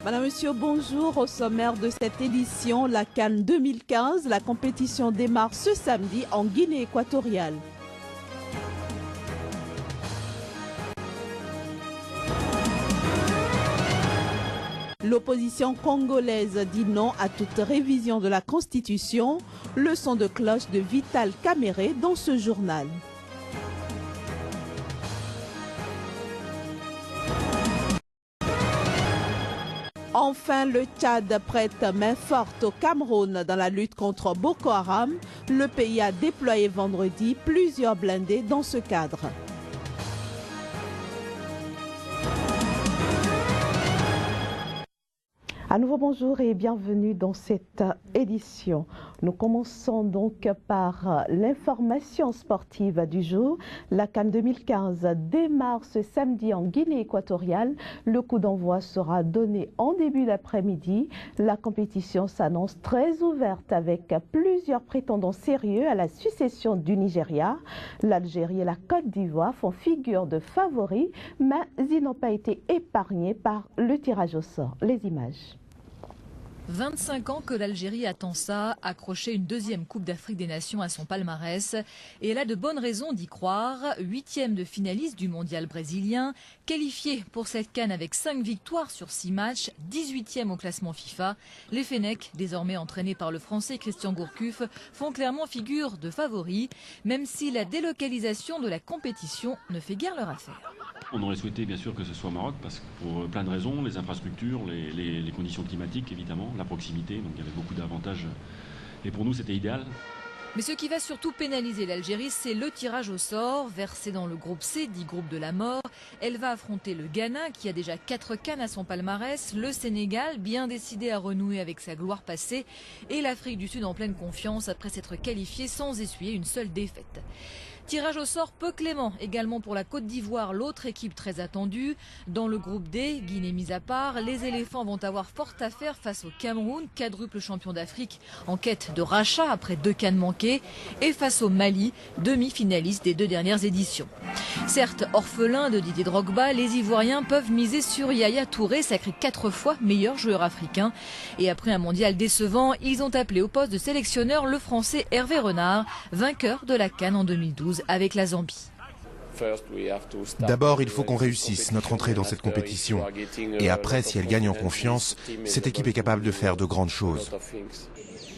Madame, Monsieur, bonjour. Au sommaire de cette édition, la CAN 2015, la compétition démarre ce samedi en Guinée équatoriale. L'opposition congolaise dit non à toute révision de la Constitution. Leçon de cloche de Vital Kamere dans ce journal. Enfin, le Tchad prête main forte au Cameroun dans la lutte contre Boko Haram. Le pays a déployé vendredi plusieurs blindés dans ce cadre. À nouveau bonjour et bienvenue dans cette édition. Nous commençons donc par l'information sportive du jour. La CAN 2015 démarre ce samedi en Guinée équatoriale. Le coup d'envoi sera donné en début d'après-midi. La compétition s'annonce très ouverte avec plusieurs prétendants sérieux à la succession du Nigeria. L'Algérie et la Côte d'Ivoire font figure de favoris, mais ils n'ont pas été épargnés par le tirage au sort. Les images. 25 ans que l'Algérie attend ça, accrocher une deuxième Coupe d'Afrique des Nations à son palmarès. Et elle a de bonnes raisons d'y croire. 8e de finaliste du mondial brésilien, qualifiée pour cette CAN avec 5 victoires sur 6 matchs, 18e au classement FIFA. Les Fennecs, désormais entraînés par le Français Christian Gourcuff, font clairement figure de favoris, même si la délocalisation de la compétition ne fait guère leur affaire. On aurait souhaité bien sûr que ce soit au Maroc, parce que pour plein de raisons, les infrastructures, les conditions climatiques évidemment, la proximité, donc il y avait beaucoup d'avantages et pour nous c'était idéal. Mais ce qui va surtout pénaliser l'Algérie, c'est le tirage au sort. Versé dans le groupe C, dit groupe de la mort, elle va affronter le Ghana qui a déjà 4 CAN à son palmarès, le Sénégal bien décidé à renouer avec sa gloire passée et l'Afrique du Sud en pleine confiance après s'être qualifiée sans essuyer une seule défaite. Tirage au sort peu clément également pour la Côte d'Ivoire, l'autre équipe très attendue. Dans le groupe D, Guinée mise à part, les éléphants vont avoir fort à faire face au Cameroun, quadruple champion d'Afrique en quête de rachat après 2 CAN manqués, et face au Mali, demi-finaliste des 2 dernières éditions. Certes, orphelins de Didier Drogba, les Ivoiriens peuvent miser sur Yaya Touré, sacré 4 fois meilleur joueur africain. Et après un mondial décevant, ils ont appelé au poste de sélectionneur le Français Hervé Renard, vainqueur de la CAN en 2012 avec la Zambie. D'abord, il faut qu'on réussisse notre entrée dans cette compétition. Et après, si elle gagne en confiance, cette équipe est capable de faire de grandes choses.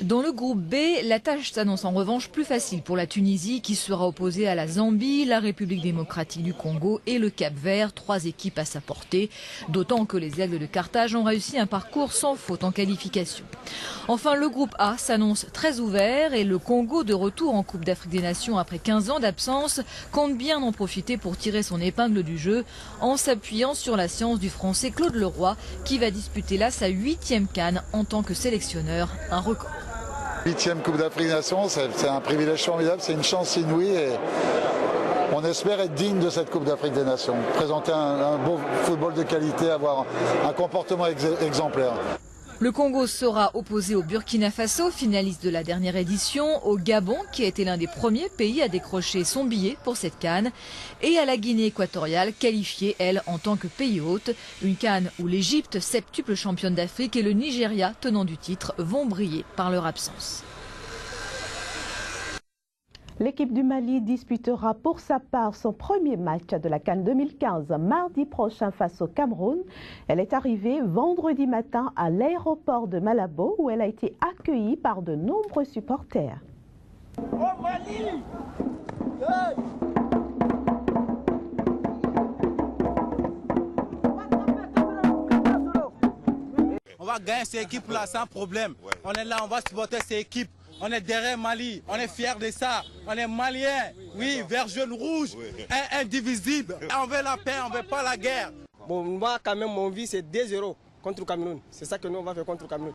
Dans le groupe B, la tâche s'annonce en revanche plus facile pour la Tunisie qui sera opposée à la Zambie, la République démocratique du Congo et le Cap-Vert, 3 équipes à sa portée, d'autant que les Aigles de Carthage ont réussi un parcours sans faute en qualification. Enfin, le groupe A s'annonce très ouvert et le Congo, de retour en Coupe d'Afrique des Nations après 15 ans d'absence, compte bien en profiter pour tirer son épingle du jeu en s'appuyant sur la science du Français Claude Leroy qui va disputer là sa 8e CAN en tant que sélectionneur, un record. 8e Coupe d'Afrique des Nations, c'est un privilège formidable, c'est une chance inouïe et on espère être digne de cette Coupe d'Afrique des Nations. Présenter un beau football de qualité, avoir un comportement exemplaire. Le Congo sera opposé au Burkina Faso, finaliste de la dernière édition, au Gabon, qui a été l'un des premiers pays à décrocher son billet pour cette CAN, et à la Guinée équatoriale, qualifiée, elle, en tant que pays hôte. Une CAN où l'Égypte, septuple championne d'Afrique, et le Nigeria, tenant du titre, vont briller par leur absence. L'équipe du Mali disputera pour sa part son premier match de la CAN 2015 mardi prochain face au Cameroun. Elle est arrivée vendredi matin à l'aéroport de Malabo où elle a été accueillie par de nombreux supporters. Oh Mali! Hey! On va gagner cette équipe-là sans problème. On est là, on va supporter cette équipe. On est derrière Mali, on est fiers de ça. On est maliens, oui, vert, jaune, rouge, indivisible. On veut la paix, on ne veut pas la guerre. Bon, moi, quand même, mon vie, c'est 2-0 contre le Cameroun. C'est ça que nous, on va faire contre le Cameroun.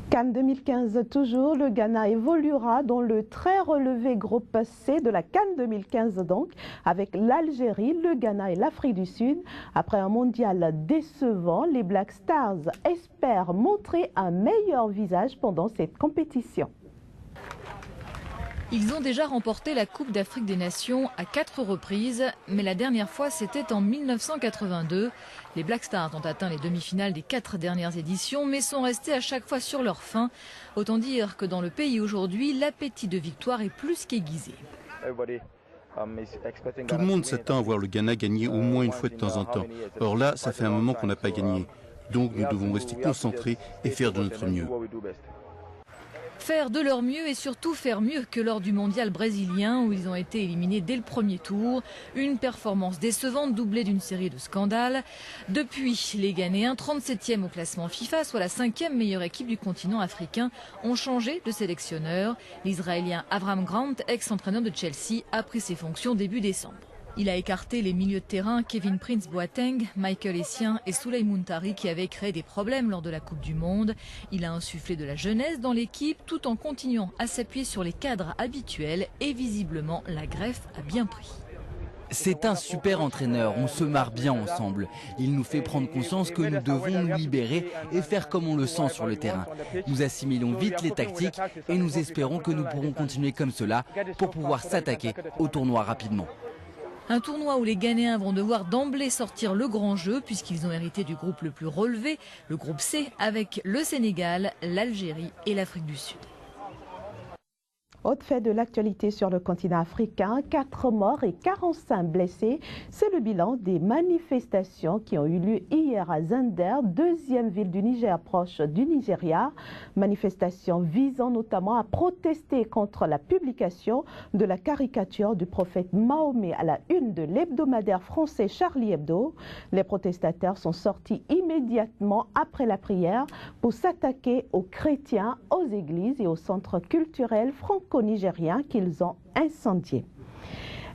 CAN 2015 toujours, le Ghana évoluera dans le très relevé groupe C de la CAN 2015 donc, avec l'Algérie, le Ghana et l'Afrique du Sud. Après un mondial décevant, les Black Stars espèrent montrer un meilleur visage pendant cette compétition. Ils ont déjà remporté la Coupe d'Afrique des Nations à 4 reprises, mais la dernière fois c'était en 1982. Les Black Stars ont atteint les demi-finales des 4 dernières éditions, mais sont restés à chaque fois sur leur faim. Autant dire que dans le pays aujourd'hui, l'appétit de victoire est plus qu'aiguisé. Tout le monde s'attend à voir le Ghana gagner au moins une fois de temps en temps. Or là, ça fait un moment qu'on n'a pas gagné. Donc nous devons rester concentrés et faire de notre mieux. Faire de leur mieux et surtout faire mieux que lors du mondial brésilien où ils ont été éliminés dès le premier tour. Une performance décevante doublée d'une série de scandales. Depuis, les Ghanéens, 37e au classement FIFA, soit la 5e meilleure équipe du continent africain, ont changé de sélectionneur. L'Israélien Avram Grant, ex-entraîneur de Chelsea, a pris ses fonctions début décembre. Il a écarté les milieux de terrain Kevin Prince Boateng, Michael Essien et Souley Muntari qui avaient créé des problèmes lors de la Coupe du Monde. Il a insufflé de la jeunesse dans l'équipe tout en continuant à s'appuyer sur les cadres habituels et visiblement la greffe a bien pris. C'est un super entraîneur, on se marre bien ensemble. Il nous fait prendre conscience que nous devons nous libérer et faire comme on le sent sur le terrain. Nous assimilons vite les tactiques et nous espérons que nous pourrons continuer comme cela pour pouvoir s'attaquer au tournoi rapidement. Un tournoi où les Ghanéens vont devoir d'emblée sortir le grand jeu puisqu'ils ont hérité du groupe le plus relevé, le groupe C, avec le Sénégal, l'Algérie et l'Afrique du Sud. Autre fait de l'actualité sur le continent africain, 4 morts et 45 blessés. C'est le bilan des manifestations qui ont eu lieu hier à Zinder, deuxième ville du Niger proche du Nigeria. Manifestations visant notamment à protester contre la publication de la caricature du prophète Mahomet à la une de l'hebdomadaire français Charlie Hebdo. Les protestataires sont sortis immédiatement après la prière pour s'attaquer aux chrétiens, aux églises et aux centres culturels franco-nigériens qu'ils ont incendiés.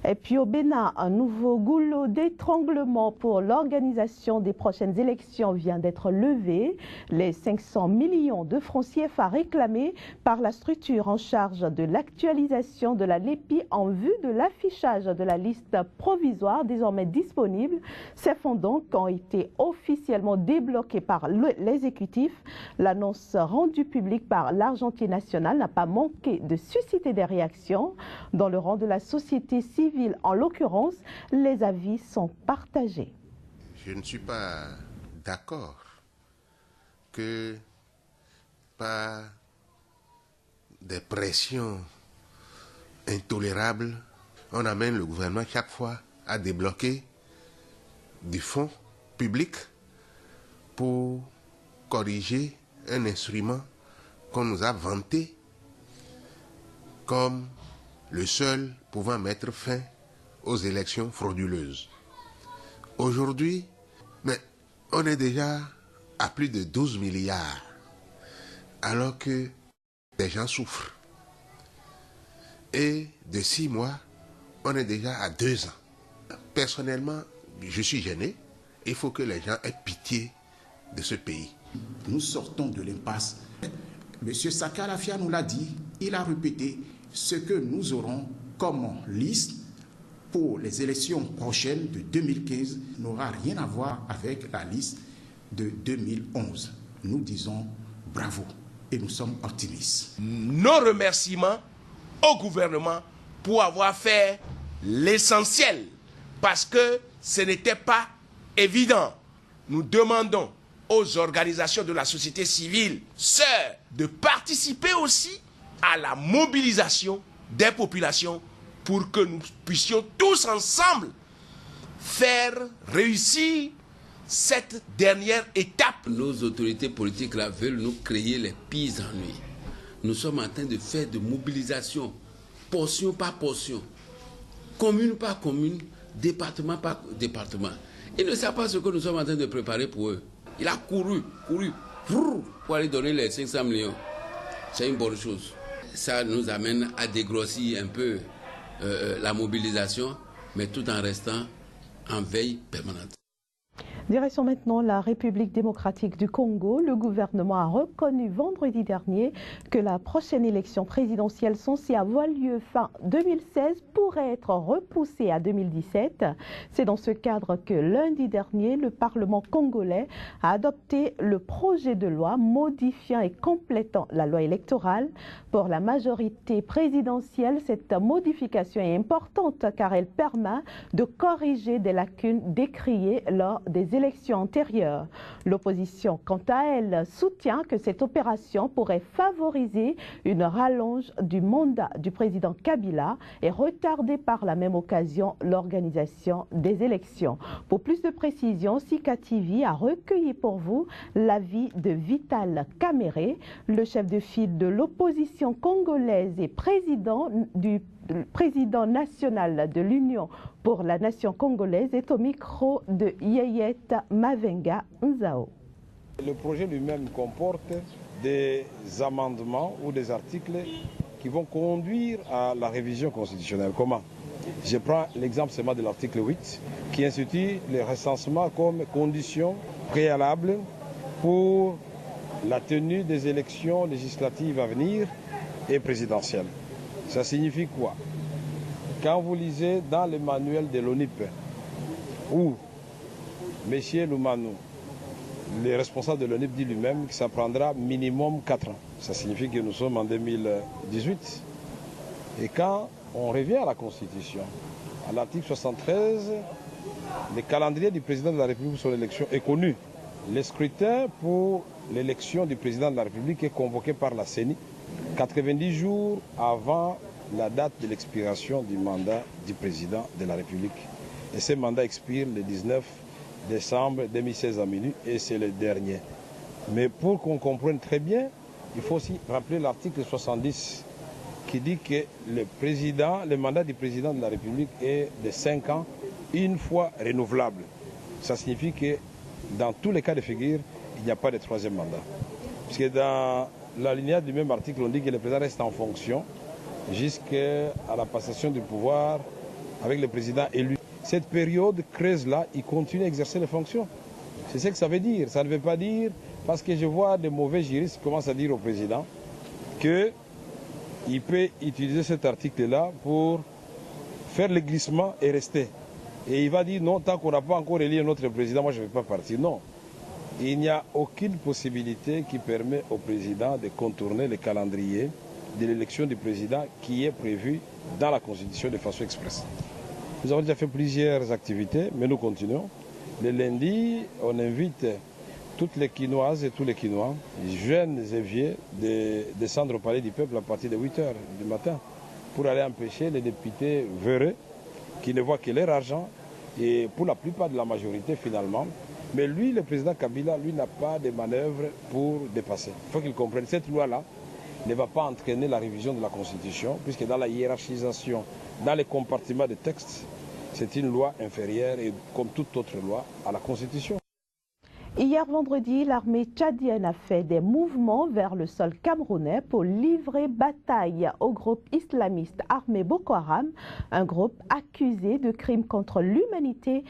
Et puis au Bénin, un nouveau goulot d'étranglement pour l'organisation des prochaines élections vient d'être levé. Les 500 millions de francs CFA réclamés par la structure en charge de l'actualisation de la LEPI en vue de l'affichage de la liste provisoire désormais disponible. Ces fonds donc ont été officiellement débloqués par l'exécutif. L'annonce rendue publique par l'Argentine nationale n'a pas manqué de susciter des réactions. Dans le rang de la société civile, en l'occurrence, les avis sont partagés. Je ne suis pas d'accord que par des pressions intolérables, on amène le gouvernement chaque fois à débloquer du fonds public pour corriger un instrument qu'on nous a vanté comme le seul pouvant mettre fin aux élections frauduleuses. Aujourd'hui, on est déjà à plus de 12 milliards, alors que les gens souffrent. Et de 6 mois, on est déjà à 2 ans. Personnellement, je suis gêné. Il faut que les gens aient pitié de ce pays. Nous sortons de l'impasse. Monsieur Sakalafia nous l'a dit, il a répété ce que nous aurons comme liste pour les élections prochaines de 2015 n'aura rien à voir avec la liste de 2011. Nous disons bravo et nous sommes optimistes. Nos remerciements au gouvernement pour avoir fait l'essentiel parce que ce n'était pas évident. Nous demandons aux organisations de la société civile, sœurs, de participer aussi à la mobilisation des populations pour que nous puissions tous ensemble faire réussir cette dernière étape. Nos autorités politiques là veulent nous créer les pires ennuis. Nous sommes en train de faire de mobilisation, portion par portion, commune par commune, département par département. Ils ne savent pas ce que nous sommes en train de préparer pour eux. Il a couru pour aller donner les 500 millions. C'est une bonne chose. Ça nous amène à dégrossir un peu la mobilisation, mais tout en restant en veille permanente. Direction maintenant la République démocratique du Congo. Le gouvernement a reconnu vendredi dernier que la prochaine élection présidentielle censée avoir lieu fin 2016 pourrait être repoussée à 2017. C'est dans ce cadre que lundi dernier, le Parlement congolais a adopté le projet de loi modifiant et complétant la loi électorale. Pour la majorité présidentielle, cette modification est importante car elle permet de corriger des lacunes décriées lors des élections antérieures. L'opposition, quant à elle, soutient que cette opération pourrait favoriser une rallonge du mandat du président Kabila et retarder par la même occasion l'organisation des élections. Pour plus de précisions, Sika TV a recueilli pour vous l'avis de Vital Kamere, le chef de file de l'opposition congolaise et président national de l'Union pour la nation congolaise, est au micro de Yeyet Mavenga Nzao. Le projet lui-même comporte des amendements ou des articles qui vont conduire à la révision constitutionnelle. Comment? Je prends l'exemple seulement de l'article 8 qui institue le recensement comme condition préalable pour la tenue des élections législatives à venir et présidentielles. Ça signifie quoi? Quand vous lisez dans le manuel de l'ONIP, où M. Loumanou, le responsable de l'ONIP, dit lui-même que ça prendra minimum 4 ans. Ça signifie que nous sommes en 2018. Et quand on revient à la Constitution, à l'article 73, le calendrier du président de la République pour son élection est connu. Le scrutin pour l'élection du président de la République est convoqué par la CENI 90 jours avant la date de l'expiration du mandat du président de la République. Et ce mandat expire le 19 décembre 2016 à minuit et c'est le dernier. Mais pour qu'on comprenne très bien, il faut aussi rappeler l'article 70 qui dit que le mandat du président de la République est de 5 ans, une fois renouvelable. Ça signifie que dans tous les cas de figure, il n'y a pas de troisième mandat. Parce que dans l'alinéa du même article, on dit que le président reste en fonction jusqu'à la passation du pouvoir avec le président élu. Cette période creuse-là, il continue à exercer les fonctions. C'est ce que ça veut dire. Ça ne veut pas dire, parce que je vois des mauvais juristes qui commencent à dire au président qu'il peut utiliser cet article-là pour faire le glissement et rester. Et il va dire non, tant qu'on n'a pas encore élu notre président, moi je ne vais pas partir. Non. Il n'y a aucune possibilité qui permet au président de contourner le calendrier de l'élection du président qui est prévu dans la Constitution de façon expresse. Nous avons déjà fait plusieurs activités, mais nous continuons. Le lundi, on invite toutes les Quinoises et tous les Quinois, jeunes et vieux, de descendre au Palais du Peuple à partir de 8 h du matin pour aller empêcher les députés véreux qui ne voient que leur argent et pour la plupart de la majorité finalement. Mais lui, le président Kabila, lui n'a pas de manœuvre pour dépasser. Il faut qu'il comprenne cette loi-là ne va pas entraîner la révision de la Constitution, puisque dans la hiérarchisation, dans les compartiments des textes, c'est une loi inférieure et comme toute autre loi à la Constitution. Hier vendredi, l'armée tchadienne a fait des mouvements vers le sol camerounais pour livrer bataille au groupe islamiste armé Boko Haram, un groupe accusé de crimes contre l'humanité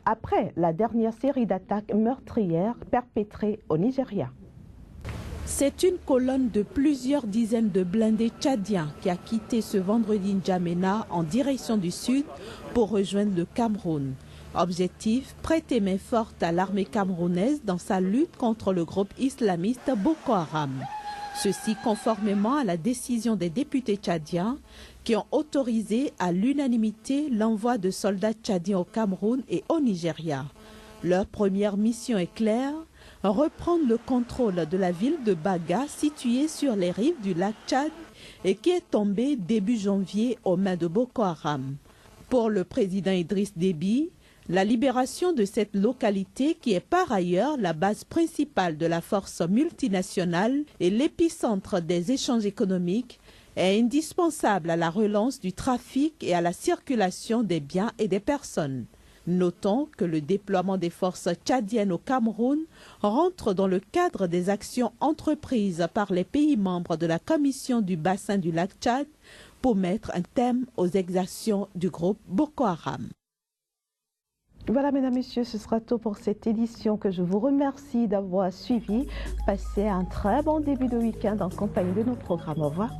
après la dernière série d'attaques meurtrières perpétrées au Nigeria. C'est une colonne de plusieurs dizaines de blindés tchadiens qui a quitté ce vendredi N'Djamena en direction du sud pour rejoindre le Cameroun. Objectif, prêter main forte à l'armée camerounaise dans sa lutte contre le groupe islamiste Boko Haram. Ceci conformément à la décision des députés tchadiens qui ont autorisé à l'unanimité l'envoi de soldats tchadiens au Cameroun et au Nigeria. Leur première mission est claire: reprendre le contrôle de la ville de Baga, située sur les rives du lac Tchad et qui est tombée début janvier aux mains de Boko Haram. Pour le président Idriss Déby, la libération de cette localité, qui est par ailleurs la base principale de la force multinationale et l'épicentre des échanges économiques, est indispensable à la relance du trafic et à la circulation des biens et des personnes. Notons que le déploiement des forces tchadiennes au Cameroun rentre dans le cadre des actions entreprises par les pays membres de la Commission du bassin du lac Tchad pour mettre un terme aux exactions du groupe Boko Haram. Voilà, mesdames, messieurs, ce sera tout pour cette édition que je vous remercie d'avoir suivi. Passez un très bon début de week-end en compagnie de nos programmes. Au revoir.